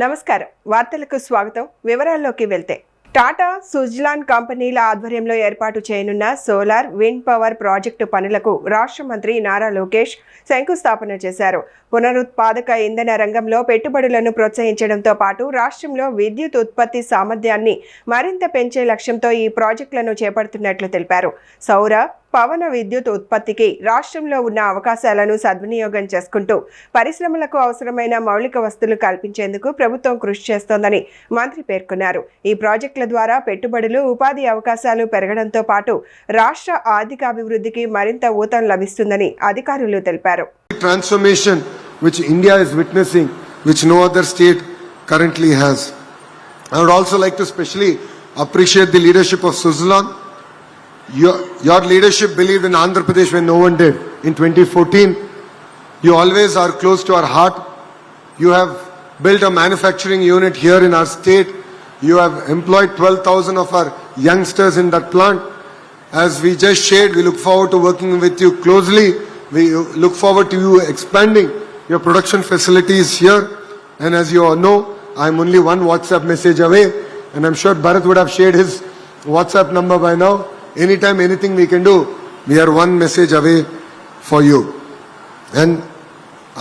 నమస్కారం వార్తలకు స్వాగతం వివరాల్లోకి వెళ్తే టాటా సుజ్లాన్ కంపెనీల ఆధ్వర్యంలో ఏర్పాటు చేయనున్న సోలార్ విండ్ పవర్ ప్రాజెక్టు పనులకు రాష్ట్ర మంత్రి నారా లోకేష్ శంకుస్థాపన చేశారు. పునరుత్పాదక ఇంధన రంగంలో పెట్టుబడులను ప్రోత్సహించడంతో పాటు రాష్ట్రంలో విద్యుత్ ఉత్పత్తి సామర్థ్యాన్ని మరింత పెంచే లక్ష్యంతో ఈ ప్రాజెక్టులను చేపడుతున్నట్లు తెలిపారు. సౌర పవన విద్యుత్ ఉత్పత్తికి రాష్ట్రంలో ఉన్న అవకాశాలను సద్వినియోగం చేసుకుంటూ పరిశ్రమలకు అవసరమైన మౌలిక వస్తువులు కల్పించేందుకు ప్రభుత్వం కృషి చేస్తోందని మంత్రి పేర్కొన్నారు. ఈ ప్రాజెక్టుల ద్వారా పెట్టుబడులు, ఉపాధి అవకాశాలు పెరగడంతో పాటు రాష్ట్ర ఆర్థికాభివృద్ధికి మరింత ఊతం లభిస్తుందని అధికారులు తెలిపారు. Transformation which India is witnessing, which no other state currently has. I would also like to specially appreciate the leadership of Suzlon. Your leadership believed in Andhra Pradesh when no one did. In 2014, you always are close to our heart. You have built a manufacturing unit here in our state. You have employed 12,000 of our youngsters in that plant. As we just shared, we look forward to working with you closely. We look forward to you expanding your production facilities here. And as you all know, I'm only one WhatsApp message away. And I'm sure Bharat would have shared his WhatsApp number by now. Anytime, anything we can do, we are one message away for you. And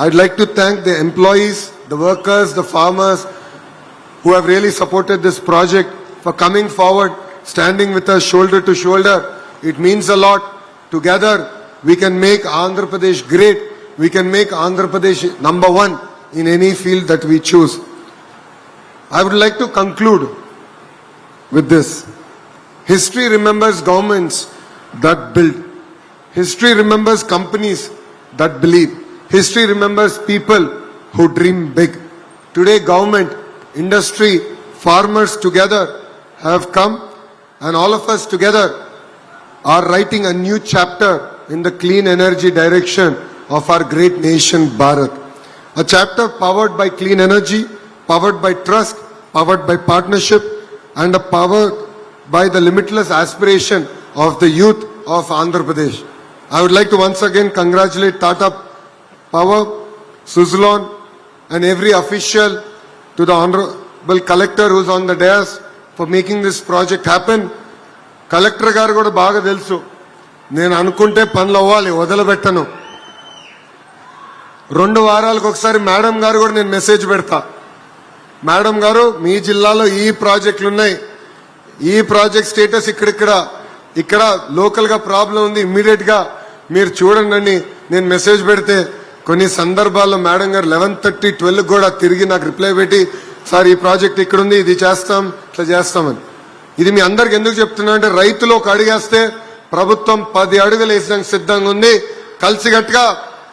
I'd like to thank the employees, the workers, the farmers who have really supported this project for coming forward, standing with us shoulder to shoulder. It means a lot. Together, we can make Andhra Pradesh great. We can make Andhra Pradesh number one in any field that we choose. I would like to conclude with this. History remembers governments that build. History remembers companies that believe. History remembers people who dream big. Today, government, industry, farmers together have come, and all of us together are writing a new chapter in the clean energy direction of our great nation, Bharat. A chapter powered by clean energy, powered by trust, powered by partnership, and powered by the limitless aspiration of the youth of Andhra Pradesh. I would like to once again congratulate Tata Power, Suzlon, and every official, to the Honorable Collector who's on the dais for making this project happen. Collector garu kuda baga telusu. నేను అనుకుంటే పనులు అవ్వాలి, వదలబెట్టను. 2 వారాలకు ఒకసారి madam గారు కూడా నేను message పెడతా. మేడం గారు, మీ జిల్లాలో ఈ ప్రాజెక్టులు ఉన్నాయి, ఈ ప్రాజెక్ట్ స్టేటస్ ఇక్కడ లోకల్ గా ప్రాబ్లం ఉంది, ఇమ్మీడియట్ గా మీరు చూడండి. నేను మెసేజ్ పెడితే కొన్ని సందర్భాల్లో మేడం గారు 11:30, 12 కూడా తిరిగి నాకు రిప్లై పెట్టి, సార్ ఈ ప్రాజెక్ట్ ఇక్కడ ఉంది, ఇది చేస్తాం, ఇట్లా చేస్తామని. ఇది మీ అందరికి ఎందుకు చెప్తున్నా అంటే, రైతులు ఒక అడుగేస్తే ప్రభుత్వం 10 అడుగులు వేసడానికి సిద్ధంగా ఉంది. కలిసికట్టుగా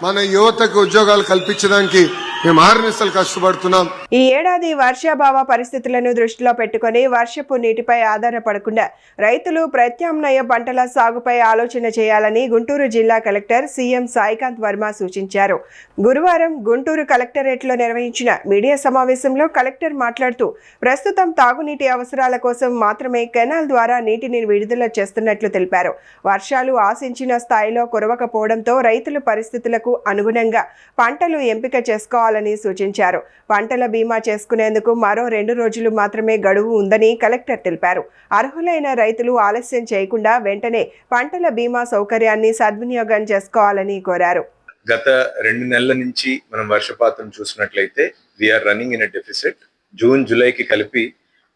మన యువతకు ఉద్యోగాలు కల్పించడానికి మేము ఆర్నిసలు కష్టపడుతున్నాం. ఈ ఏడాది వర్షాభావ పరిస్థితులను దృష్టిలో పెట్టుకుని వర్షపు నీటిపై ఆధారపడకుండా రైతులు ప్రత్యామ్నాయ పంటల సాగుపై ఆలోచన చేయాలని గుంటూరు జిల్లా కలెక్టర్ సీఎం సాయికాంత్ వర్మ సూచించారు. గురువారం గుంటూరు కలెక్టరేట్లో నిర్వహించిన మీడియా సమావేశంలో కలెక్టర్ మాట్లాడుతూ, ప్రస్తుతం తాగునీటి అవసరాల కోసం మాత్రమే కెనాల్ ద్వారా నీటిని విడుదల చేస్తున్నట్లు తెలిపారు. వర్షాలు ఆశించిన స్థాయిలో కురవకపోవడంతో రైతుల పరిస్థితులకు అనుగుణంగా పంటలు ఎంపిక చేసుకోవాలని సూచించారు. పంటల బీమా చేసుకునేందుకు మరో 2 రోజులు మాత్రమే గడువు ఉందని కలెక్టర్ తెలిపారు. అర్హులైన రైతులు ఆలస్యం చేయకుండా వెంటనే పంటల బీమా సౌకర్యాన్ని సద్వినియోగం చేసుకోవాలని కోరారు. గత 2 నెలల నుంచి మనం వర్షపాతం చూసినట్లయితే we are running in a deficit. June, జూలైకి కలిపి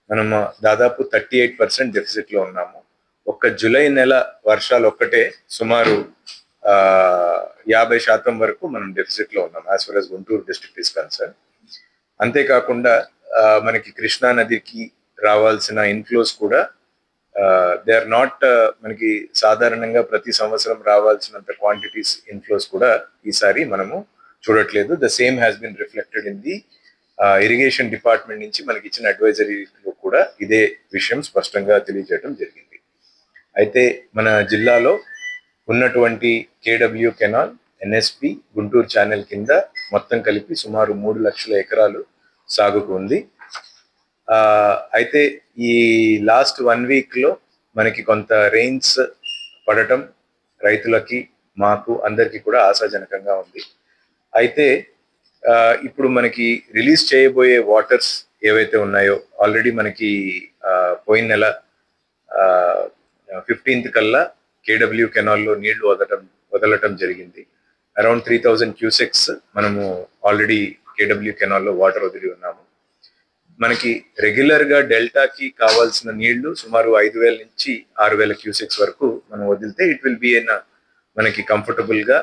మనం దాదాపు 38% డెఫిసిట్ లో ఉన్నాము. ఒక్క జూలై నెల వర్షాలు ఒక్కటే సుమారు 50% వరకు మనం డెఫిసిట్ లో ఉన్నాం as for as Guntur district is concern. అంతేకాకుండా మనకి కృష్ణా నదికి రావాల్సిన ఇన్ఫ్లోస్ కూడా దే ఆర్ నాట్, మనకి సాధారణంగా ప్రతి సంవత్సరం రావాల్సినంత క్వాంటిటీస్ ఇన్ఫ్లోస్ కూడా ఈసారి మనము చూడట్లేదు. The same has been reflected in the irrigation department నుంచి మనకి ఇచ్చిన అడ్వైజరీలో కూడా ఇదే విషయం స్పష్టంగా తెలియజేయడం జరిగింది. అయితే మన జిల్లాలో ఉన్నటువంటి కేడబ్ల్యూ కెనాల్, ఎన్ఎస్పి, గుంటూరు ఛానల్ కింద మొత్తం కలిపి సుమారు 3 లక్షల ఎకరాలు సాగుకు ఉంది. అయితే ఈ లాస్ట్ 1 వీక్ లో మనకి కొంత రెయిన్స్ పడటం రైతులకి, మాకు అందరికి కూడా ఆశాజనకంగా ఉంది. అయితే ఇప్పుడు మనకి రిలీజ్ చేయబోయే వాటర్స్ ఏవైతే ఉన్నాయో ఆల్రెడీ మనకి పోయిన నెల 15th కల్లా కేడబ్ల్యూ కెనాల్లో నీళ్లు వదలటం జరిగింది. అరౌండ్ 3000 క్యూసెక్స్ మనము ఆల్రెడీ కేడబ్ల్యూ కెనాల్లో వాటర్ వదిలి ఉన్నాము. మనకి రెగ్యులర్ గా డెల్టాకి కావాల్సిన నీళ్లు సుమారు 5000 నుంచి 6000 క్యూసెక్స్ వరకు మనం వదిలితే ఇట్ విల్ బి మనకి కంఫర్టబుల్ గా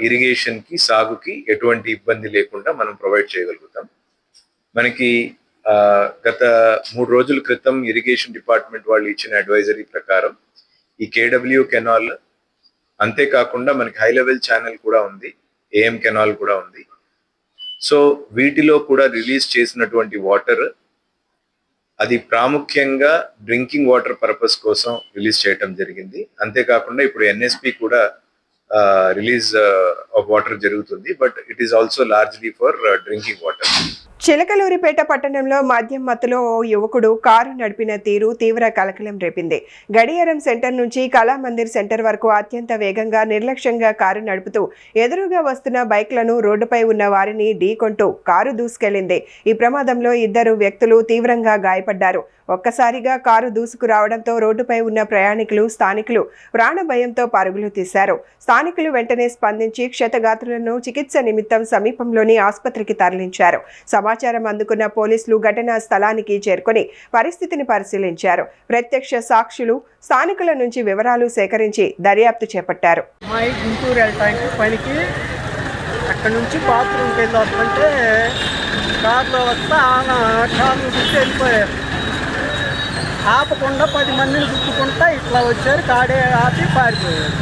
ఇరిగేషన్ కి సాగుకి ఎటువంటి ఇబ్బంది లేకుండా మనం ప్రొవైడ్ చేయగలుగుతాం. మనకి గత 3 రోజుల క్రితం ఇరిగేషన్ డిపార్ట్మెంట్ వాళ్ళు ఇచ్చిన అడ్వైజరీ ప్రకారం ఈ కేడబ్ల్యూ కెనాల్ అంతేకాకుండా మనకి హై లెవెల్ ఛానల్ కూడా ఉంది, ఏఎం కెనాల్ కూడా ఉంది. సో వీటిలో కూడా రిలీజ్ చేసినటువంటి వాటర్ అది ప్రాముఖ్యంగా డ్రింకింగ్ వాటర్ పర్పస్ కోసం రిలీజ్ చేయటం జరిగింది. అంతేకాకుండా ఇప్పుడు ఎన్ఎస్పి కూడా రిలీజ్ ఆఫ్ వాటర్ జరుగుతుంది, but it is also largely for drinking water. Chilakaluripet పట్టణంలో మద్యం మత్తులో ఓ యువకుడు కారు నడిపిన తీరు తీవ్ర కలకలం రేపింది. గడియారం సెంటర్ నుంచి కళామందిర్ సెంటర్ వరకు అత్యంత వేగంగా నిర్లక్ష్యంగా కారు నడుపుతూ ఎదురుగా వస్తున్న బైక్లను రోడ్డుపై ఉన్న వారిని ఢీకొంటూ కారు దూసుకెళ్లింది. ఈ ప్రమాదంలో 2 వ్యక్తులు తీవ్రంగా గాయపడ్డారు. ఒక్కసారిగా కారు దూసుకురావడంతో రోడ్డుపై ఉన్న ప్రయాణికులు, స్థానికులు ప్రాణభయంతో పరుగులు తీశారు. స్థానికులు వెంటనే స్పందించి క్షతగాత్రులను చికిత్స నిమిత్తం సమీపంలోని ఆసుపత్రికి తరలించారు. సమాచారం అందుకున్న పోలీసులు ఘటనా స్థలానికి చేరుకొని పరిస్థితిని పరిశీలించారు. ప్రత్యక్ష సాక్షులు, స్థానికుల నుంచి వివరాలు సేకరించి దర్యాప్తు చేపట్టారు. గుంటూరు వెళ్ళటానికి పనికి అక్కడ నుంచి బాత్రూమ్కి వెళ్ళొస్తుంటే కార్లో వస్తే ఆయన కార్లు గుర్తు వెళ్ళిపోయారు. ఆపకుండా 10 మందిని గుర్తుకుంటా ఇట్లా వచ్చారు. కాడే ఆపి పారిపోయారు.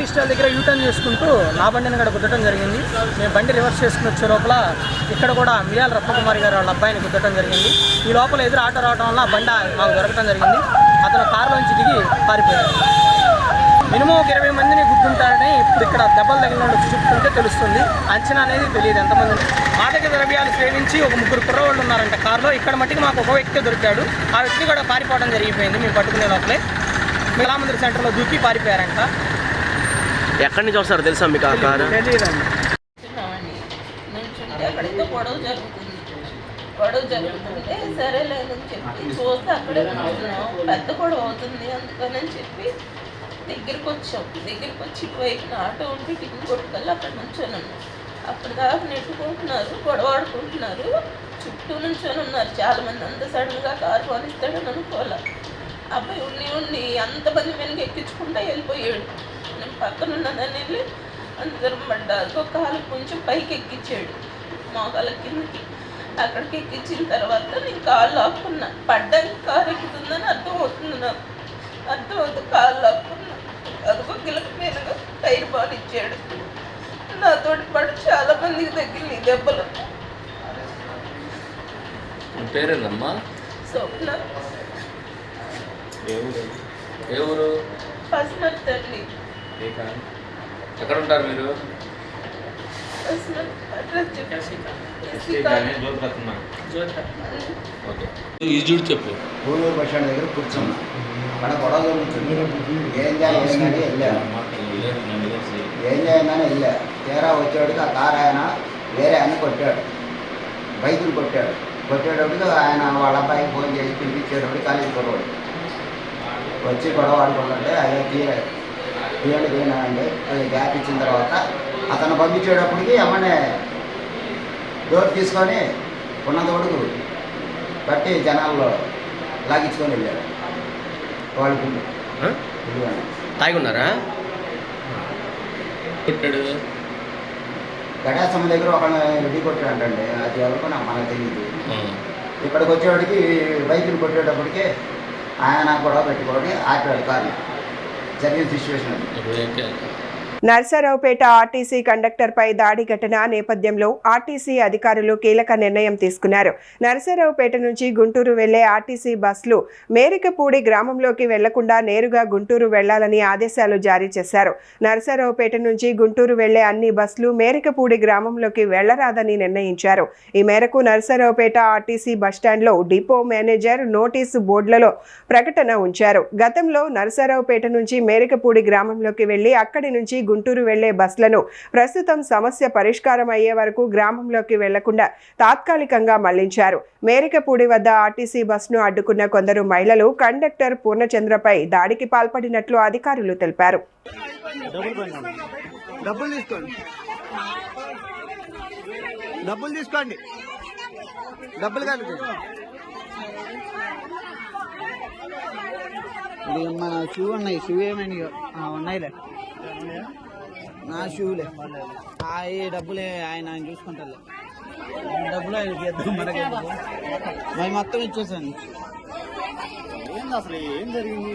స్టాల్ దగ్గర యూటర్న్ చేసుకుంటూ నా బండిని కూడా గుద్దటం జరిగింది. మేము బండి రివర్స్ చేసుకుని వచ్చే లోపల ఇక్కడ కూడా మియాల రత్నకుమారి గారు వాళ్ళ అబ్బాయిని గుద్దటం జరిగింది. ఈ లోపల ఎదురు ఆటో రావడం వల్ల బండి మాకు దొరకడం జరిగింది. అతను కారులోంచి దిగి పారిపోయారు. మినిమం ఒక 20 మందిని గుర్తుంటారని ఇప్పుడు ఇక్కడ దెబ్బలు తగిలిన వాళ్ళు చూపుతుంటే తెలుస్తుంది. అంచనా అనేది తెలియదు ఎంతమంది. మాదక ద్రవ్యాలు సేవించి ఒక 3 కుర్రవాళ్ళు ఉన్నారంట కారులో. ఇక్కడ మట్టికి మాకు ఒక వ్యక్తి దొరికాడు. ఆ వ్యక్తి కూడా పారిపోవడం జరిగిపోయింది. మేము పట్టుకునే లోపలే కళామందిర్ సెంటర్లో దూకి పారిపోయారంట. ఎక్కడి నుంచి వస్తారో తెలుసా మీకు ఆ కారు? తెలియదండి. అక్కడైతే గొడవ జరుగుతుంటే సరే లేదని చెప్పి చూస్తే అక్కడే కూర్చున్నాం. పెద్ద గొడవ అవుతుంది అందుకని చెప్పి దగ్గరికి వచ్చి వైపున ఆటో ఉంటే టికెట్ కొట్టుకెళ్ళి అక్కడ నుంచొని ఉన్నాం. అప్పుడు దాకా నెట్టుకుంటున్నారు, గొడవ ఆడుకుంటున్నారు, చుట్టూ నుంచొని ఉన్నారు చాలామంది. అంత సడన్గా కారు కొనిస్తాడని అనుకోలే. అబ్బాయి ఉండి అంతమంది వెనక ఎక్కించుకుంటా వెళ్ళిపోయాడు. నేను పక్కన ఉన్నదాన్ని వెళ్ళి అందరం పడ్డా. ఒక కాలు కొంచెం పైకి ఎక్కించాడు, మోకాల కిందకి. అక్కడికి ఎక్కించిన తర్వాత నేను కాళ్ళు లాక్కున్నా. పడ్డానికి కారు ఎక్కుతుందని అర్థం అవుతుంది నాకు. అర్థం అవుతుంది కాళ్ళు లాక్కున్నా. అదిగో గిలక మీదగా టైర్ బాల్ ఇచ్చాడు. నాతోటి పాటు చాలా మందికి తగిలినాయి దెబ్బలు. పేరేనమ్మా? స్వప్న. ఏ ఊరు? పసుమతి తల్లి. ఎక్కడ ఉంటారు మీరు? ఈజుడు చెప్పు. ఊళ్ళూరు బస్ స్టాండ్ దగ్గర కూర్చున్నాం. మన గొడవ జరుగుతుంది. ఏం చేయాలని వెళ్ళా. తీరా వచ్చేవాడికి ఆ కారు ఆయన వేరే ఆయన కొట్టాడు, బైకులు కొట్టేటప్పటికి ఆయన వాళ్ళ అబ్బాయికి ఫోన్ చేసి పిలిపించేటప్పటికి కాలేజీ కొడవాడు వచ్చి గొడవ ఆడుకుంటుంటే అదే తీయండి పోయినానండి. అది గ్యాప్ ఇచ్చిన తర్వాత అతను పంపించేటప్పటికి అమ్మనే డోర్ తీసుకొని ఉన్నంత వరకు బట్టి జనాల్లో లాగించుకొని వెళ్ళాడు. వాళ్ళు తాగి ఉన్నారా? కొట్టాడు. గడాసం దగ్గర ఒక రెడీ కొట్టాడంటండి. అది ఎవరికో మనకు తెలియదు. ఇక్కడికి వచ్చేవాడికి బైకులు కొట్టేటప్పటికి ఆయన గొడవ పెట్టుకొని ఆపాడు కారు. జరిగిన సిచ్యువేషన్ అది. నర్సరావుపేట ఆర్టీసీ కండక్టర్పై దాడి ఘటన నేపథ్యంలో ఆర్టీసీ అధికారులు కీలక నిర్ణయం తీసుకున్నారు. నర్సరావుపేట నుంచి గుంటూరు వెళ్లే ఆర్టీసీ బస్సులు మేరికపూడి గ్రామంలోకి వెళ్లకుండా నేరుగా గుంటూరు వెళ్లాలని ఆదేశాలు జారీ చేశారు. నర్సరావుపేట నుంచి గుంటూరు వెళ్లే అన్ని బస్సులు మేరికపూడి గ్రామంలోకి వెళ్లరాదని నిర్ణయించారు. ఈ మేరకు నర్సరావుపేట ఆర్టీసీ బస్టాండ్లో డిపో మేనేజర్ నోటీసు బోర్డులలో ప్రకటన ఉంచారు. గతంలో నర్సరావుపేట నుంచి మేరికపూడి గ్రామంలోకి వెళ్లి అక్కడి నుంచి గుంటూరు వెళ్లే బస్సులను ప్రస్తుతం సమస్య పరిష్కారం అయ్యే వరకు గ్రామంలోకి వెళ్లకుండా తాత్కాలికంగా మళ్లించారు. మేరికపూడి వద్ద ఆర్టీసీ బస్సును అడ్డుకున్న కొందరు మహిళలు కండక్టర్ పూర్ణచంద్రపై దాడికి పాల్పడినట్లు అధికారులు తెలిపారు. డబ్బులు తీసుకోండి. డబ్బులు కాదు ఇది మన షూ ఉన్నాయి. షూ ఏమైనా ఉన్నాయిలే, నా షూలే. ఏ డబ్బులే ఆయన చూసుకుంటారు. డబ్బులు ఆయన మనకి మరి మొత్తం ఇచ్చేసాను. ఏంది అసలు ఏం జరిగింది?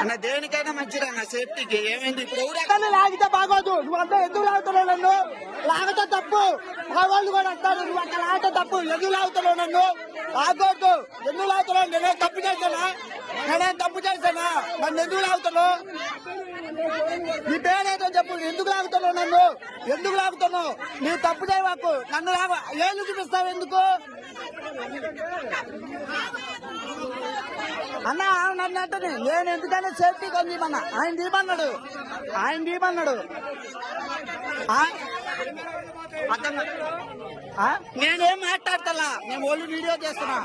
అన్న దేనికైనా మంచిది అన్న, సేఫ్టీకి. ఏమైంది ఇప్పుడు? ఎవరు లాగితే బాగోదు. నువ్వు అంతా ఎందుకు లాగుతున్నావు నన్ను? లాగతే తప్పు. మా వాళ్ళు కూడా అంటారు నువ్వు అక్కడ లాగతే తప్పు. ఎందుకు లాగుతున్నావు నన్ను? ఆగొద్దు. ఎందుకు లాగుతున్నావు? నేనేం తప్పు చేశానా? నన్ను ఎందుకు లాగుతున్నావు? నీ పేరేదో చెప్పు. ఎందుకు లాగుతున్నావు నన్ను? ఎందుకు లాగుతున్నావు? నీవు తప్పు చేయవాకు. నన్ను ఏళ్ళు చూపిస్తావు ఎందుకు? అన్న నన్ను అంటే నేను ఎందుకైనా సేఫ్టీ కొందీమన్నా. ఆయన దీమన్నాడు. నేనేం మాట్లాడతా, నేను ఓన్లీ వీడియో చేస్తున్నా.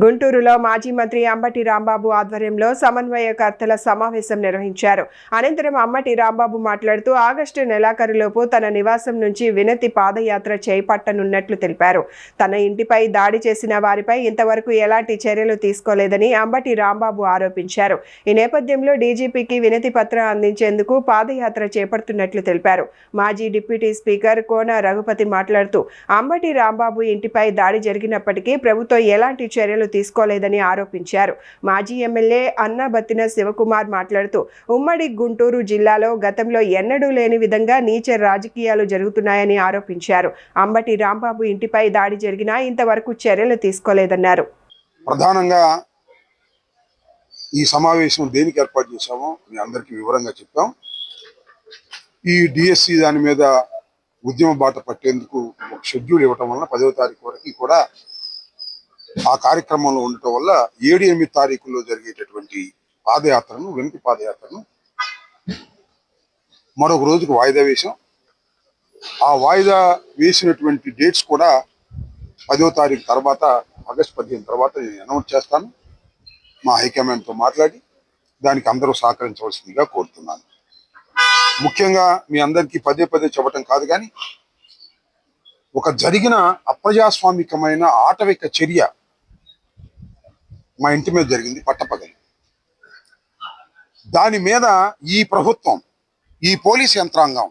గుంటూరులో మాజీ మంత్రి అంబటి రాంబాబు ఆధ్వర్యంలో సమన్వయకర్తల సమావేశం నిర్వహించారు. అనంతరం అంబటి రాంబాబు మాట్లాడుతూ ఆగస్టు నెలాఖరులోపు తన నివాసం నుంచి వినతి పాదయాత్ర చేపట్టనున్నట్లు తెలిపారు. తన ఇంటిపై దాడి చేసిన వారిపై ఇంతవరకు ఎలాంటి చర్యలు తీసుకోలేదని అంబటి రాంబాబు ఆరోపించారు. ఈ నేపథ్యంలో డీజీపీకి వినతి పత్రం అందించేందుకు పాదయాత్ర చేపడుతున్నట్లు తెలిపారు. మాజీ డిప్యూటీ స్పీకర్ కోన రఘుపతి మాట్లాడుతూ అంబటి రాంబాబు ఇంటిపై దాడి జరిగినప్పటికీ ప్రభుత్వం ఎలాంటి చర్యలు తీసుకోలేదని ఆరోపించారు. మాజీ ఎమ్మెల్యే అన్నాబత్తిన శివకుమార్ మాట్లాడుతూ ఉమ్మడి గుంటూరు జిల్లాలో గతంలో ఎన్నడూ లేని విధంగా నీచ రాజకీయాలు జరుగుతున్నాయని ఆరోపించారు. అంబటి రాంబాబు ఇంటిపై దాడి జరిగినా ఇంతవరకు చర్యలు తీసుకోలేదన్నారు. ప్రధానంగా ఈ సమావేశం దేనికి ఏర్పాటు చేశామో మీ అందరికీ వివరంగా చెప్పాం. ఈ డిఎస్సి దాని మీద ఉద్యమ బాట పట్టేందుకు ఒక షెడ్యూల్ ఇవ్వటం వలన 10వ తారీఖు వరకు కూడా ఆ కార్యక్రమంలో ఉండటం వల్ల 7-8 తారీఖుల్లో జరిగేటటువంటి పాదయాత్రను, వినతి పాదయాత్రను మరొక రోజుకు వాయిదా వేశాం. ఆ వాయిదా వేసినటువంటి డేట్స్ కూడా 10వ తారీఖు తర్వాత, ఆగస్టు 15 తర్వాత నేను అనౌన్స్ చేస్తాను. మా హైకమాండ్తో మాట్లాడి దానికి అందరూ సహకరించవలసిందిగా కోరుతున్నాను. ముఖ్యంగా మీ అందరికీ పదే చెప్పటం కాదు, కానీ ఒక జరిగిన అప్రజాస్వామికమైన ఆటవిక చర్య మా ఇంటి మీద జరిగింది పట్టపగలి. దాని మీద ఈ ప్రభుత్వం, ఈ పోలీస్ యంత్రాంగం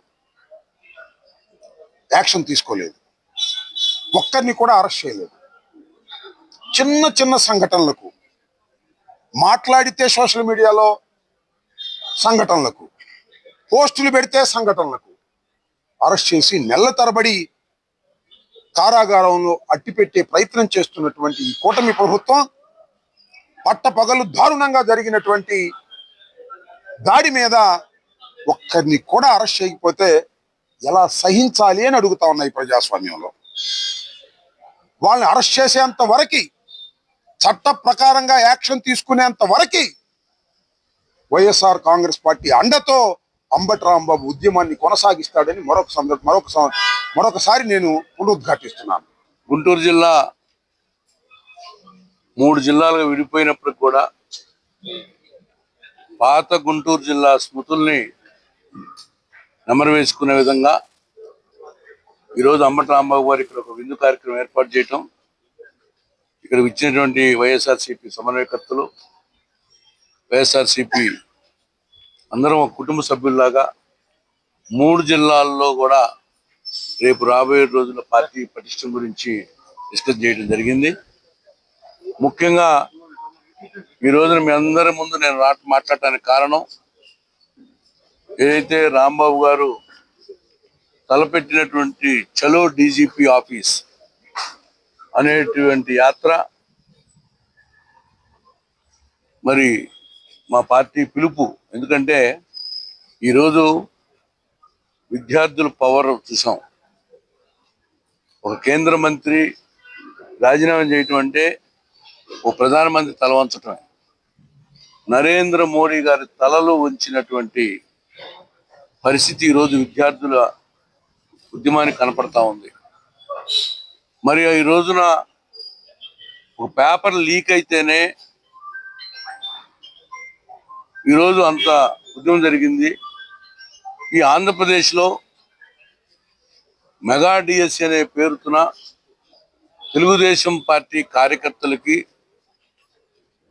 యాక్షన్ తీసుకోలేదు. ఒక్కరిని కూడా అరెస్ట్ చేయలేదు. చిన్న సంఘటనలకు, మాట్లాడితే సోషల్ మీడియాలో సంఘటనలకు, పోస్టులు పెడితే సంఘటనలకు అరెస్ట్ చేసి నెలల తరబడి కారాగారంలో అట్టిపెట్టే ప్రయత్నం చేస్తున్నటువంటి ఈ కూటమి ప్రభుత్వం పట్టపగలు దారుణంగా జరిగినటువంటి దాడి మీద ఒక్కరిని కూడా అరెస్ట్ చేయకపోతే ఎలా సహించాలి అని అడుగుతా ఉన్నాయి. ప్రజాస్వామ్యంలో వాళ్ళని అరెస్ట్ చేసేంత వరకు, చట్ట ప్రకారంగా యాక్షన్ తీసుకునేంత వరకు వైఎస్ఆర్ కాంగ్రెస్ పార్టీ అండతో అంబటి రాంబాబు ఉద్యమాన్ని కొనసాగిస్తాడని మరొకసారి నేను పునరుద్ఘాటిస్తున్నాను. గుంటూరు జిల్లా 3 జిల్లాలుగా విడిపోయినప్పుడు కూడా పాత గుంటూరు జిల్లా స్మృతుల్ని నెమరు వేసుకునే విధంగా ఈరోజు అంబటి రాంబాబు గారు ఇక్కడ ఒక విందు కార్యక్రమం ఏర్పాటు చేయటం, ఇక్కడ ఇచ్చినటువంటి వైఎస్ఆర్సీపీ సమన్వయకర్తలు, వైఎస్ఆర్సీపీ అందరం ఒక కుటుంబ సభ్యుల్లాగా 3 జిల్లాల్లో కూడా రేపు రాబోయే రోజుల పార్టీ పటిష్టం గురించి డిస్కస్ చేయడం జరిగింది. ముఖ్యంగా ఈ రోజున మీ అందరి ముందు నేను మాట్లాడటానికి కారణం ఏదైతే రాంబాబు గారు తలపెట్టినటువంటి చలో డీజీపీ ఆఫీస్ అనేటువంటి యాత్ర మరి మా పార్టీ పిలుపు. ఎందుకంటే ఈరోజు విద్యార్థుల పవర్ చూసాం. ఒక కేంద్ర మంత్రి రాజీనామా చేయటం అంటే ఓ ప్రధానమంత్రి తల వంచటమే. నరేంద్ర మోడీ గారి తలలు వంచినటువంటి పరిస్థితి ఈరోజు విద్యార్థుల ఉద్యమానికి కనపడతా ఉంది. మరి ఈ రోజున ఒక పేపర్ లీక్ అయితేనే ఈరోజు అంత ఉద్యమం జరిగింది. ఈ ఆంధ్రప్రదేశ్లో మెగా డిఎస్సీ అనే పేరుతున్న తెలుగుదేశం పార్టీ కార్యకర్తలకి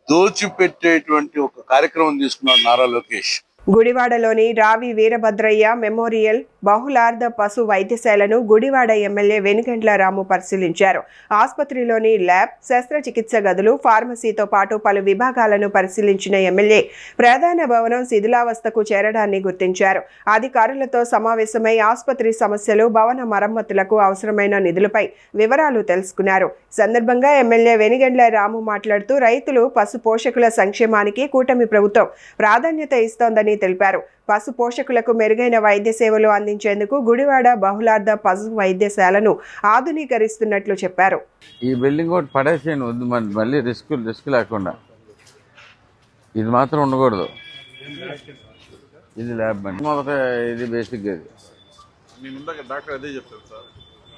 దోచిపెట్టేటువంటి ఒక కార్యక్రమం తీసుకున్నాడు నారా లోకేష్. గుడివాడలోని రావి వీరభద్రయ్య మెమోరియల్ బహుళార్థ పశు వైద్యశాలను గుడివాడ ఎమ్మెల్యే వెనుగండ్ల రాము పరిశీలించారు. ఆసుపత్రిలోని ల్యాబ్, శస్త్రచికిత్స గదులు, ఫార్మసీతో పాటు పలు విభాగాలను పరిశీలించిన ఎమ్మెల్యే ప్రధాన భవనం శిథిలావస్థకు చేరడాన్ని గుర్తించారు. అధికారులతో సమావేశమై ఆసుపత్రి సమస్యలు, భవన మరమ్మతులకు అవసరమైన నిధులపై వివరాలు తెలుసుకున్నారు. సందర్భంగా ఎమ్మెల్యే వెనుగండ్ల రాము మాట్లాడుతూ రైతులు, పశు పోషకుల సంక్షేమానికి కూటమి ప్రభుత్వం ప్రాధాన్యత ఇస్తోందని తెలిపారు. పశు పోషకులకు మెరుగైన వైద్య సేవలు అందించేందుకు గుడివాడ బహుళార్థ పశు వైద్యశాలను ఆధునీకరిస్తున్నట్లు చెప్పారు. ఈ బిల్డింగ్ ఒకటి పడేసేయండి, వద్దు మళ్ళీ రిస్క్ లేకుండా. ఇది మాత్రం ఉండకూడదు. ఇది ల్యాబ్ అండి, మొదట ఇది బేసిక్. ఇది మేము ఇందాక డాక్టర్ అదే చెప్పారు సార్,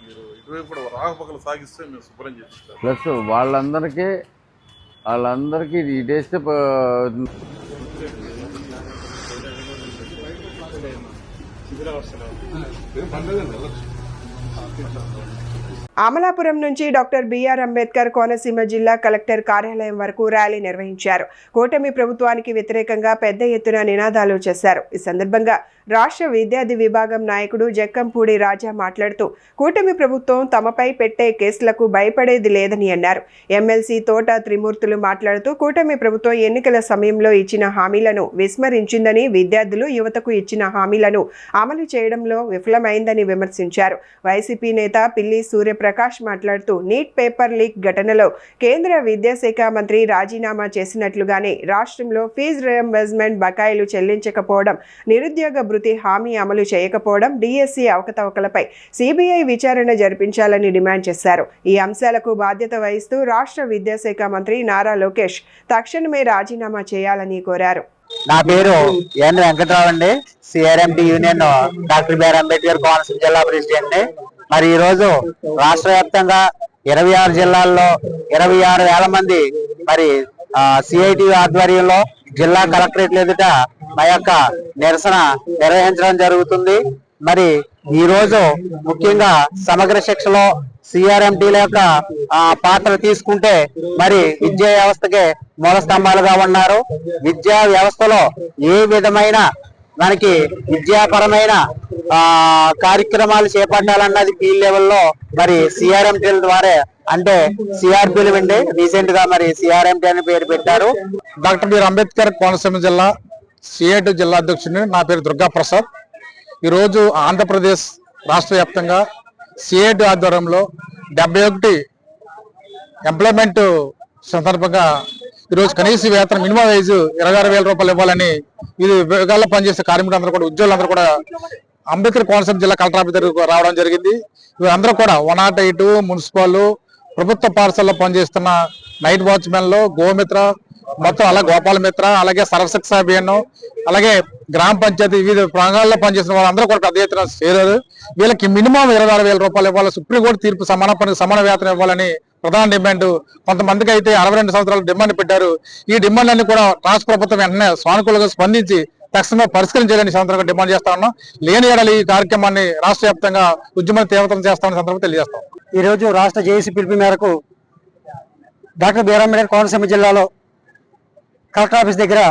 మీరు ఇటువైపు కూడా రాకపోకలు సాగిస్తే మేము శుభ్రం చేపిస్తాం. ప్లస్ వాళ్ళందరికీ ఇటేస్తే అమలాపురం నుంచి డాక్టర్ బిఆర్ అంబేద్కర్ కోనసీమ జిల్లా కలెక్టర్ కార్యాలయం వరకు ర్యాలీ నిర్వహించారు. కూటమి ప్రభుత్వానికి వ్యతిరేకంగా పెద్ద ఎత్తున నినాదాలు చేశారు. ఈ సందర్భంగా రాష్ట్ర విద్యార్థి విభాగం నాయకుడు జక్కంపూడి రాజా మాట్లాడుతూ కూటమి ప్రభుత్వం తమపై పెట్టే కేసులకు భయపడేది లేదని అన్నారు. ఎమ్మెల్సీ తోట త్రిమూర్తులు మాట్లాడుతూ కూటమి ప్రభుత్వం ఎన్నికల సమయంలో ఇచ్చిన హామీలను విస్మరించిందని, విద్యార్థులు, యువతకు ఇచ్చిన హామీలను అమలు చేయడంలో విఫలమైందని విమర్శించారు. వైసీపీ నేత పిల్లి సూర్యప్రకాష్ మాట్లాడుతూ నీట్ పేపర్ లీక్ ఘటనలో కేంద్ర విద్యాశాఖ మంత్రి రాజీనామా చేసినట్లుగానే రాష్ట్రంలో ఫీజు రియంబర్స్మెంట్ బకాయిలు చెల్లించకపోవడం, నిరుద్యోగ భృతి హామీ అమలు చేయకపోవడం, డిఎస్సి అవకతవకలపై సిబిఐ విచారణ జరిపించాలని డిమాండ్ చేశారు. ఈ అంశాలకు బాధ్యత వహిస్తూ రాష్ట్ర విద్యాశాఖ మంత్రి నారా లోకేష్ తక్షణమే రాజీనామా చేయాలని కోరారు. నా పేరు ఎన్ వెంకట్రావు అండి. CRMD union doctor BR Ambedkar Konaseema జిల్లా ప్రెసిడెంట్. మరి ఈ రోజు రాష్ట్ర వ్యాప్తంగా 26 జిల్లాల్లో 26,000 మంది మరి సిఐటి ఆధ్వర్యంలో జిల్లా కలెక్టరేట్ ఎదుట మా యొక్క నిరసన నిర్వహించడం జరుగుతుంది. మరి ఈ రోజు ముఖ్యంగా సమగ్ర శిక్షలో సిఆర్ఎంటీల యొక్క పాత్ర తీసుకుంటే మరి విద్యా వ్యవస్థకే మూల స్తంభాలుగా ఉన్నారు. విద్యా వ్యవస్థలో ఏ విధమైన మనకి విద్యాపరమైన కార్యక్రమాలు చేపట్టాలన్నది ఫీల్డ్ లెవెల్లో మరి సిఆర్ఎంటీల ద్వారా, అంటే సిఆర్పీలు అండి, రీసెంట్ గా మరి సిఆర్ఎంటీ అని పేరు పెట్టారు. డాక్టర్ బిఆర్ అంబేద్కర్ కోనసీమ జిల్లా సిఐటి జిల్లా అధ్యక్షుడిని. నా పేరు దుర్గా ప్రసాద్. ఈరోజు ఆంధ్రప్రదేశ్ రాష్ట్ర వ్యాప్తంగా సిఐటి ఆధ్వర్యంలో 71 ఎంప్లాయ్మెంట్ సందర్భంగా ఈరోజు కనీస వేతనం మినిమం వేజ్ 26,000 రూపాయలు ఇవ్వాలని ఇది విభాగాల్లో పనిచేసే కార్మికులందరూ కూడా, ఉద్యోగులందరూ కూడా అంబేద్కర్ కోనసీమ జిల్లా కలెక్టర్ ఆఫీస్ దగ్గరకు రావడం జరిగింది. వీరందరూ కూడా 108 మున్సిపల్, ప్రభుత్వ పాఠశాలలో పనిచేస్తున్న నైట్ వాచ్మెన్లు, గోమిత్ర, మొత్తం అలా గోపాల మిత్ర, అలాగే సర్వశిక్ష అభియాన్, అలాగే గ్రామ పంచాయతీ వివిధ ప్రాంగాల్లో పనిచేసిన వాళ్ళందరూ కూడా పెద్ద ఎత్తున చేరారు. వీళ్ళకి మినిమం 26,000 రూపాయలు ఇవ్వాలి, సుప్రీంకోర్టు తీర్పు సమాన పనికి సమాన వేతనం ఇవ్వాలని ప్రధాన డిమాండ్. కొంతమందికి అయితే 62 సంవత్సరాలు డిమాండ్ పెట్టారు. ఈ డిమాండ్ అన్ని కూడా రాష్ట్ర ప్రభుత్వం వెంటనే సానుకూలంగా స్పందించి తక్షణమే పరిష్కరించాలని సందర్భంగా డిమాండ్ చేస్తా ఉన్నాం. లేని ఏడాది ఈ కార్యక్రమాన్ని రాష్ట్ర వ్యాప్తంగా ఉద్యమాన్ని తీవ్రతం చేస్తామని సందర్భంగా తెలియజేస్తాం. ఈ రోజు రాష్ట్ర జేఏసీ పిలుపు మేరకు డాక్టర్ బిఆర్ అంబేద్కర్ కోనసీమ జిల్లాలో కలెక్టర్ ఆఫీస్ దగ్గర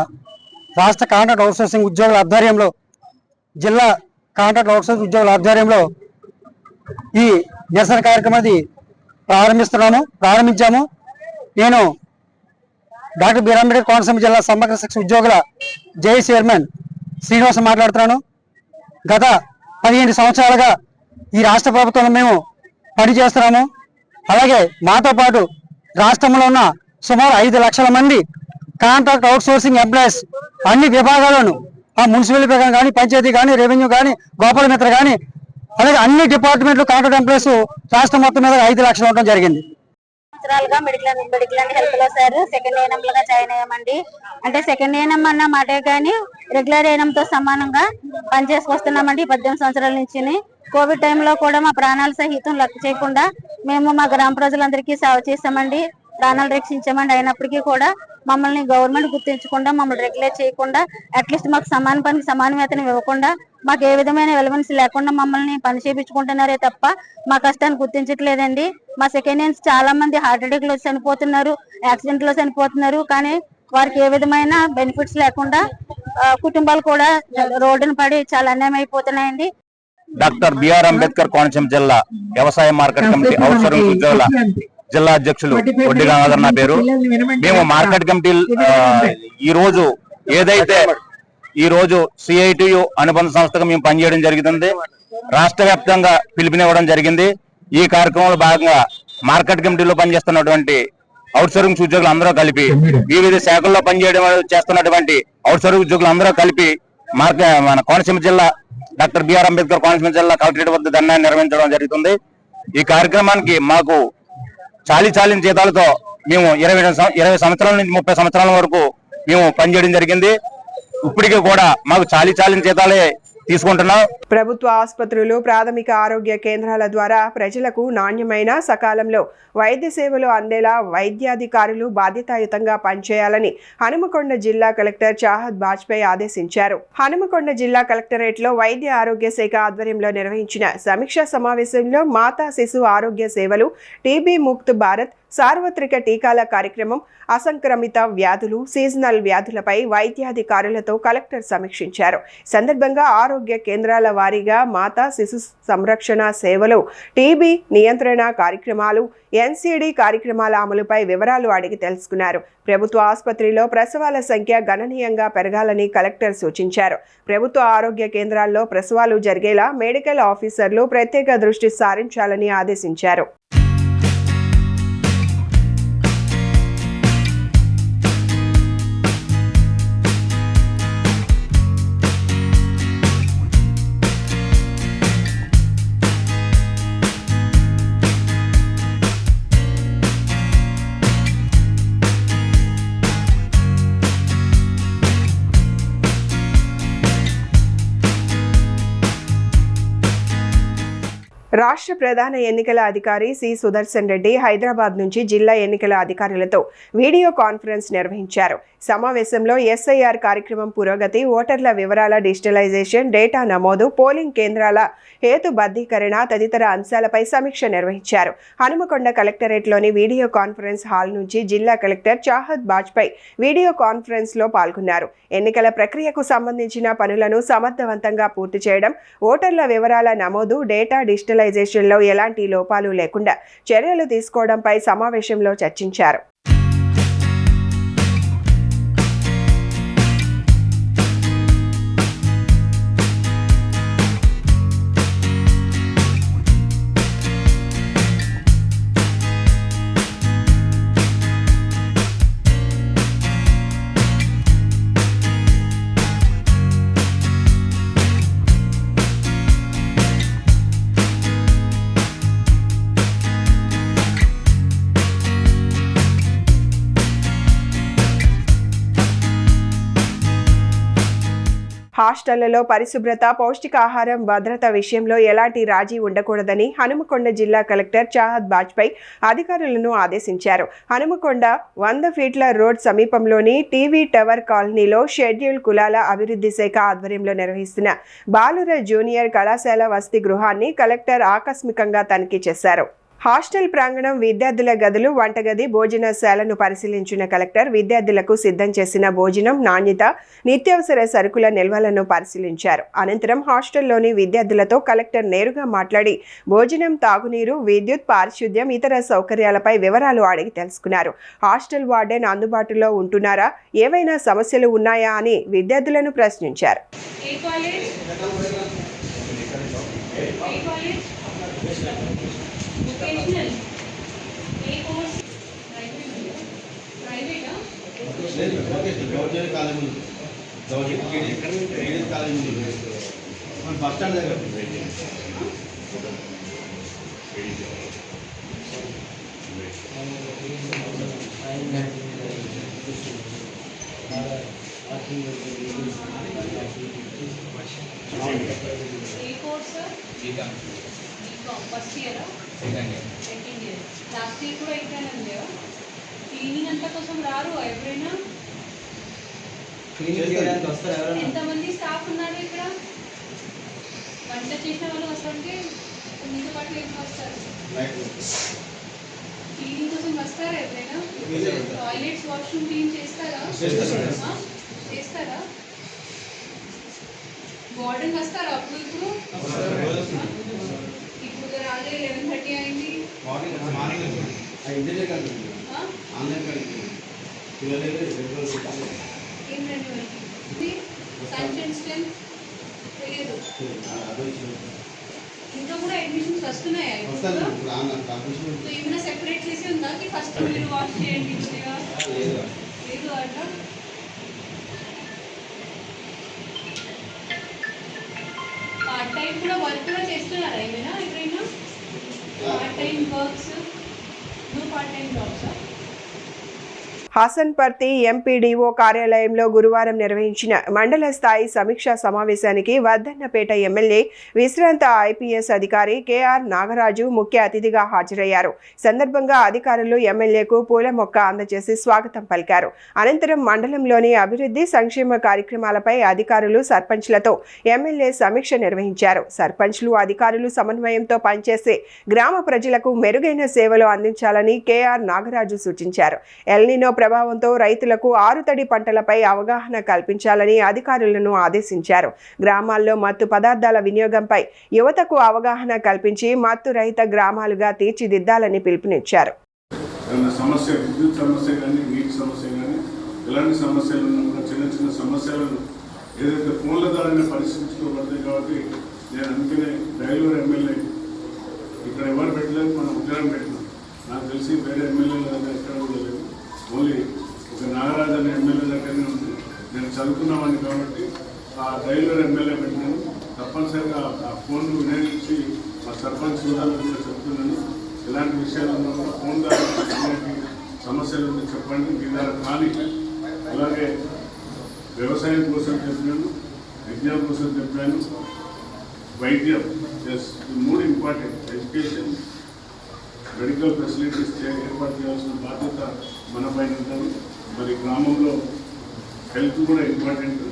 రాష్ట్ర కాంట్రాక్ట్ అవుట్సోర్సింగ్ ఉద్యోగుల ఆధ్వర్యంలో జిల్లా కాంట్రాక్ట్ అవుట్సోర్స్ ఉద్యోగుల ఆధ్వర్యంలో ఈ నిరసన కార్యక్రమాన్ని ప్రారంభించాము. నేను డాక్టర్ బిఆర్ అంబేద్కర్ కోనసీమ జిల్లా సమగ్ర శిక్ష ఉద్యోగుల జే చైర్మన్ శ్రీనివాస్ మాట్లాడుతున్నాను. గత 15 సంవత్సరాలుగా ఈ రాష్ట్ర ప్రభుత్వంలో మేము పనిచేస్తున్నాము. అలాగే మాతో పాటు రాష్ట్రంలో ఉన్న సుమారు 5 లక్షల మంది కాంట్రాక్ట్ అవుట్సోర్సింగ్ ఎంప్లాయీస్ అన్ని విభాగాలను, ఆ మున్సిపల్ విభాగం కానీ, పంచాయతీ కానీ, రెవెన్యూ కానీ, గోపాల మిత్ర కానీ, అలాగే అన్ని డిపార్ట్మెంట్లు కాంట్రాక్ట్ ఎంప్లాయీస్ రాష్ట్రం మొత్తం మీద 5 లక్షలు ఉండడం జరిగింది. సంవత్సరాలుగా మెడికల్ అండ్ హెల్త్ లో సార్ సెకండ్ ఏఎన్ఎం లుగా జాయిన్ అయ్యామండి. అంటే సెకండ్ ఏఎన్ఎం అన్న మాటే కానీ రెగ్యులర్ ఏఎన్ఎం తో సమానంగా పనిచేసుకొస్తున్నామండి 18 సంవత్సరాల నుంచి. కోవిడ్ టైంలో కూడా మా ప్రాణాలు సహితం లెక్క చేయకుండా మేము మా గ్రామ ప్రజలందరికీ సేవ చేసామండి, ప్రాణాలు రక్షించామండి. అయినప్పటికీ కూడా మమ్మల్ని గవర్నమెంట్ గుర్తించకుండా, మమ్మల్ని రెగ్యులేట్ చేయకుండా, అట్లీస్ట్ మాకు సమాన పనికి సమాన వేతనం ఇవ్వకుండా, మాకు ఏ విధమైన వెలవెన్స్ లేకుండా మమ్మల్ని పని చేయించుకుంటున్నారే తప్ప మా కష్టాన్ని గుర్తించట్లేదండి. మా సెకండ్ హ్యాండ్స్ చాలా మంది హార్ట్ అటాక్ లో చనిపోతున్నారు, యాక్సిడెంట్ లో చనిపోతున్నారు. కానీ వారికి ఏ విధమైన బెనిఫిట్స్ లేకుండా కుటుంబాలు కూడా రోడ్డున పడి చాలా అన్యాయం అయిపోతున్నాయండి. డాక్టర్ బిఆర్ అంబేద్కర్ కోనసీమ జిల్లా వ్యవసాయ మార్కెట్ కమిటీ అవుట్సోర్సింగ్ ఉద్యోగుల జిల్లా అధ్యక్షులు ఒడ్డి గంగాధర్ నా పేరు. మేము మార్కెట్ కమిటీ ఈ రోజు సిఐటియు అనుబంధ సంస్థగా మేము పనిచేయడం జరుగుతుంది. రాష్ట్ర వ్యాప్తంగా పిలుపునివ్వడం జరిగింది. ఈ కార్యక్రమంలో భాగంగా మార్కెట్ కమిటీలో పనిచేస్తున్నటువంటి అవుట్సోర్సింగ్ ఉద్యోగులు అందరూ కలిపి, వివిధ శాఖల్లో చేస్తున్నటువంటి అవుట్సోర్సింగ్ ఉద్యోగులు అందరూ కలిపి మన కోనసీమ జిల్లా డాక్టర్ బిఆర్ అంబేద్కర్ కోనసీమ జిల్లా కలెక్టరేట్ వద్ద ధర్నాన్ని నిర్వహించడం జరుగుతుంది. ఈ కార్యక్రమానికి మాకు చాలిన జీతాలతో మేము 20 సంవత్సరాల నుంచి 30 సంవత్సరాల వరకు మేము పనిచేయడం జరిగింది. ఇప్పటికీ కూడా మాకు చాలిన జీతాలే తీసుకుంటున్నాం. ప్రభుత్వ ఆసుపత్రులు, ప్రాథమిక ఆరోగ్య కేంద్రాల ద్వారా ప్రజలకు నాణ్యమైన సకాలంలో వైద్య సేవలు అందేలా వైద్యాధికారులు బాధ్యతాయుతంగా పనిచేయాలని హనుమకొండ జిల్లా కలెక్టర్ చాహద్ బాజ్పేయి ఆదేశించారు. హనుమకొండ జిల్లా కలెక్టరేట్లో వైద్య ఆరోగ్య శాఖ ఆధ్వర్యంలో నిర్వహించిన సమీక్షా సమావేశంలో మాతా శిశు ఆరోగ్య సేవలు, టీబీ ముక్త్ భారత్, సార్వత్రిక టీకాల కార్యక్రమం, అసంక్రమిత వ్యాధులు, సీజనల్ వ్యాధులపై వైద్యాధికారులతో కలెక్టర్ సమీక్షించారు. సందర్భంగా ఆరోగ్య కేంద్రాల వారీగా మాతా శిశు సంరక్షణ సేవలు, టీబీ నియంత్రణ కార్యక్రమాలు, ఎన్సీడీ కార్యక్రమాల అమలుపై వివరాలు అడిగి తెలుసుకున్నారు. ప్రభుత్వ ఆసుపత్రిలో ప్రసవాల సంఖ్య గణనీయంగా పెరగాలని కలెక్టర్ సూచించారు. ప్రభుత్వ ఆరోగ్య కేంద్రాల్లో ప్రసవాలు జరిగేలా మెడికల్ ఆఫీసర్లు ప్రత్యేక దృష్టి సారించాలని ఆదేశించారు. రాష్ట్ర ప్రధాన ఎన్నికల అధికారి సి సుదర్శన్ రెడ్డి హైదరాబాద్ నుంచి జిల్లా ఎన్నికల అధికారులతో వీడియో కాన్ఫరెన్స్ నిర్వహించారు. సమావేశంలో ఎస్ఐఆర్ కార్యక్రమం పురోగతి, ఓటర్ల వివరాల డిజిటలైజేషన్, డేటా నమోదు, పోలింగ్ కేంద్రాల హేతుబద్ధీకరణ తదితర అంశాలపై సమీక్ష నిర్వహించారు. హనుమకొండ కలెక్టరేట్లోని వీడియో కాన్ఫరెన్స్ హాల్ నుంచి జిల్లా collector Chahad Bajpai video conference లో పాల్గొన్నారు. ఎన్నికల ప్రక్రియకు సంబంధించిన పనులను సమర్థవంతంగా పూర్తి చేయడం, ఓటర్ల వివరాల నమోదు, డేటా డిజిటలైజేషన్లో ఎలాంటి లోపాలు లేకుండా చర్యలు తీసుకోవడంపై సమావేశంలో చర్చించారు. హాస్టళ్లలో పరిశుభ్రత, పౌష్టికాహారం, భద్రత విషయంలో ఎలాంటి రాజీ ఉండకూడదని హనుమకొండ జిల్లా కలెక్టర్ చాహద్ బాజ్పేయి అధికారులను ఆదేశించారు. హనుమకొండ 100 ఫీట్ల రోడ్ సమీపంలోని టీవీ టవర్ కాలనీలో షెడ్యూల్ కులాల అభివృద్ధి శాఖ ఆధ్వర్యంలో నిర్వహిస్తున్న బాలుర జూనియర్ కళాశాల వసతి గృహాన్ని కలెక్టర్ ఆకస్మికంగా తనిఖీ చేశారు. హాస్టల్ ప్రాంగణం, విద్యార్థుల గదులు, వంటగది, భోజనశాలను పరిశీలించిన కలెక్టర్ విద్యార్థులకు సిద్ధం చేసిన భోజనం నాణ్యత, నిత్యావసర సరుకుల నిల్వలను పరిశీలించారు. అనంతరం హాస్టల్లోని విద్యార్థులతో కలెక్టర్ నేరుగా మాట్లాడి భోజనం, తాగునీరు, విద్యుత్, పారిశుద్ధ్యం, ఇతర సౌకర్యాలపై వివరాలు అడిగి తెలుసుకున్నారు. హాస్టల్ వార్డెన్ అందుబాటులో ఉంటున్నారా, ఏవైనా సమస్యలు ఉన్నాయా అని విద్యార్థులను ప్రశ్నించారు. First year second year last year కూడా ఎగ్జామ్ లేవా? క్లీనింగ్ అంతా కోసం రారు ఎవరైనా? ఎంతమంది స్టాఫ్ ఉన్నారు ఇక్కడ? వంట చేసిన వాళ్ళు వస్తుంటే మీతో పాటు ఏం వస్తారు? క్లీనింగ్ కోసం వస్తారా ఎవరైనా? టాయిలెట్స్, వాష్రూమ్ క్లీన్ చేస్తారా? చేస్తారా? వార్డెన్ వస్తారా అప్పుడు? ఇప్పుడు రాలే 11:30 అయింది. ఏం రండి సైన్స్ స్ట్రెంత్ తెలియదు. ఇంట్లో కూడా అడ్మిషన్స్ వస్తున్నాయా? ఏమైనా సెపరేట్ చేసి ఉందా కి ఫస్ట్ మీరు వాష్ చేయండి? లేదు అట్లా. పార్ట్ టైం కూడా వర్క్ కూడా చేస్తున్నారా ఏమైనా? ఎవరైనా part time works? No part time jobs? Hasanparthy MPDO కార్యాలయంలో గురువారం నిర్వహించిన మండల స్థాయి సమీక్షా సమావేశానికి వర్ధన్నపేట ఎమ్మెల్యే విశ్రాంత ఐపీఎస్ అధికారి కేఆర్ నాగరాజు ముఖ్య అతిథిగా హాజరయ్యారు. సందర్భంగా అధికారులు ఎమ్మెల్యేకు పూల మొక్క అందజేసి స్వాగతం పలికారు. అనంతరం మండలంలోని అభివృద్ధి సంక్షేమ కార్యక్రమాలపై అధికారులు, సర్పంచ్లతో ఎమ్మెల్యే సమీక్ష నిర్వహించారు. సర్పంచ్లు, అధికారులు సమన్వయంతో పనిచేసి గ్రామ ప్రజలకు మెరుగైన సేవలు అందించాలని కేఆర్ నాగరాజు సూచించారు. ఎల్నినో ప్రభావంతో రైతులకు ఆరుతడి పంటలపై అవగాహన కల్పించాలని అధికారులను ఆదేశించారు. గ్రామాల్లో మత్తు పదార్థాల వినియోగంపై యువతకు అవగాహన కల్పించి మత్తు రహిత గ్రామాలుగా తీర్చిదిద్దాలని పిలుపునిచ్చారు. సమస్య, విద్యుత్ సమస్య కానీ, నీటి సమస్య కానీ, ఎలాంటి సమస్యలు ఉన్నా చిన్న చిన్న సమస్యలను ఏదైతే ఫోన్ల ద్వారానే పరిష్కరించుకోబడతాయి. కాబట్టి నేను అందుకనే రైల్వే ఎమ్మెల్యే ఇక్కడ ఎవరు పెట్టలేదు, మనం ఉద్యోగం పెట్టినాం. నాకు తెలిసి వేరే ఎమ్మెల్యేల దగ్గర ఎక్కడ కూడా లేదు. ఓన్లీ ఒక నాగరాజు అనే ఎమ్మెల్యే దగ్గరనే ఉంది. నేను చదువుకున్నామని కాబట్టి ఆ రైల్వే ఎమ్మెల్యే పెట్టినాను. తప్పనిసరిగా ఆ ఫోన్ వినియోగించి మా సర్పంచ్ కూడా చెప్తున్నాను. ఎలాంటి విషయాలు ఉన్నా కూడా ఫోన్ ద్వారా సమస్యలు ఉంటే చెప్పండి, మీ ద్వారా కానీ. అలాగే వ్యవసాయం కోసం చెప్పాను, విద్య కోసం చెప్పాను, వైద్యం, ఎస్, ఈ మూడు ఇంపార్టెంట్. ఎడ్యుకేషన్, మెడికల్ ఫెసిలిటీస్ ఏర్పాటు చేయాల్సిన బాధ్యత మన పైన ఉంటుంది. మరి గ్రామంలో హెల్త్ కూడా ఇంపార్టెంట్.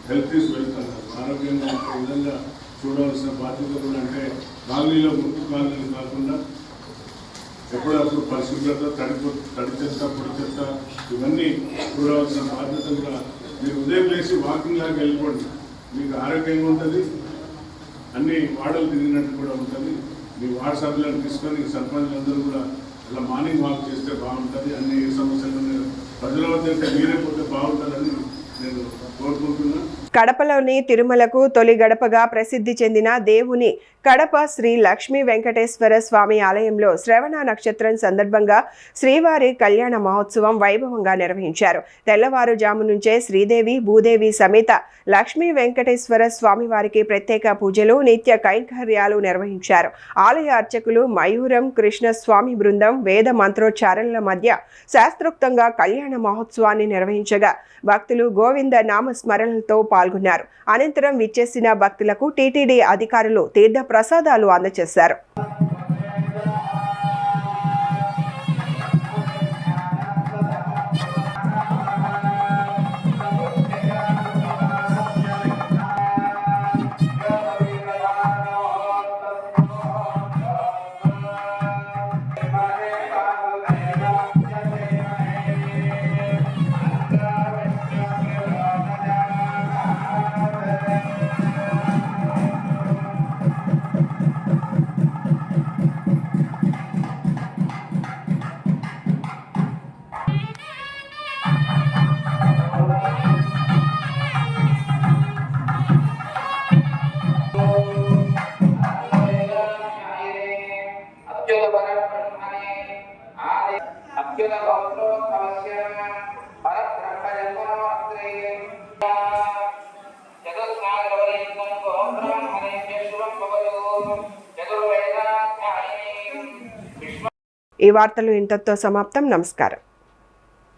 హెల్త్ ఈజ్ వెల్త్ అన్నారు. ఆరోగ్యంగా ఉండే విధంగా చూడవలసిన బాధ్యత కూడా, అంటే కాలనీలో ముక్కు కాలనీలు కాకుండా ఎప్పుడప్పుడు పరిశుభ్రత, తడి చెత్త, పొడి చెత్త ఇవన్నీ చూడవలసిన బాధ్యత కూడా. మీరు ఉదయం లేచి వాకింగ్ లాగా వెళ్ళిపోండి, మీకు ఆరోగ్యంగా ఉంటుంది, అన్ని వాడలు తిరిగినట్టు కూడా ఉంటుంది. మీ వార్డ్ సభ్యులను తీసుకొని సర్పంచ్లందరూ కూడా అలా మార్నింగ్ వాక్ చేస్తే బాగుంటుంది. అన్ని సమస్యలు ప్రజల వద్ద మీరే పోతే బాగుంటుందని నేను కోరుకుంటున్నాను. కడపలోని తిరుమలకు తొలి గడపగా ప్రసిద్ధి చెందిన దేవుని కడప శ్రీ లక్ష్మీ వెంకటేశ్వర స్వామి ఆలయంలో శ్రవణ నక్షత్రం సందర్భంగా శ్రీవారి కళ్యాణ మహోత్సవం వైభవంగా నిర్వహించారు. తెల్లవారుజాము నుంచే శ్రీదేవి, భూదేవి సమేత లక్ష్మీ వెంకటేశ్వర స్వామి వారికి ప్రత్యేక పూజలు, నిత్య కైంకర్యాలు నిర్వహించారు. ఆలయ అర్చకులు మయూరం కృష్ణస్వామి బృందం వేద మంత్రోచ్చారణల మధ్య శాస్త్రోక్తంగా కళ్యాణ మహోత్సవాన్ని నిర్వహించగా భక్తులు గోవింద నామ స్మరణలతో పాల్గొన్నారు. అనంతరం విచ్చేసిన భక్తులకు టీటీడీ అధికారులు తీర్థ ప్రసాదాలు అందజేశారు. ఈ వార్తలు ఇంతటితో సమాప్తం. నమస్కారం.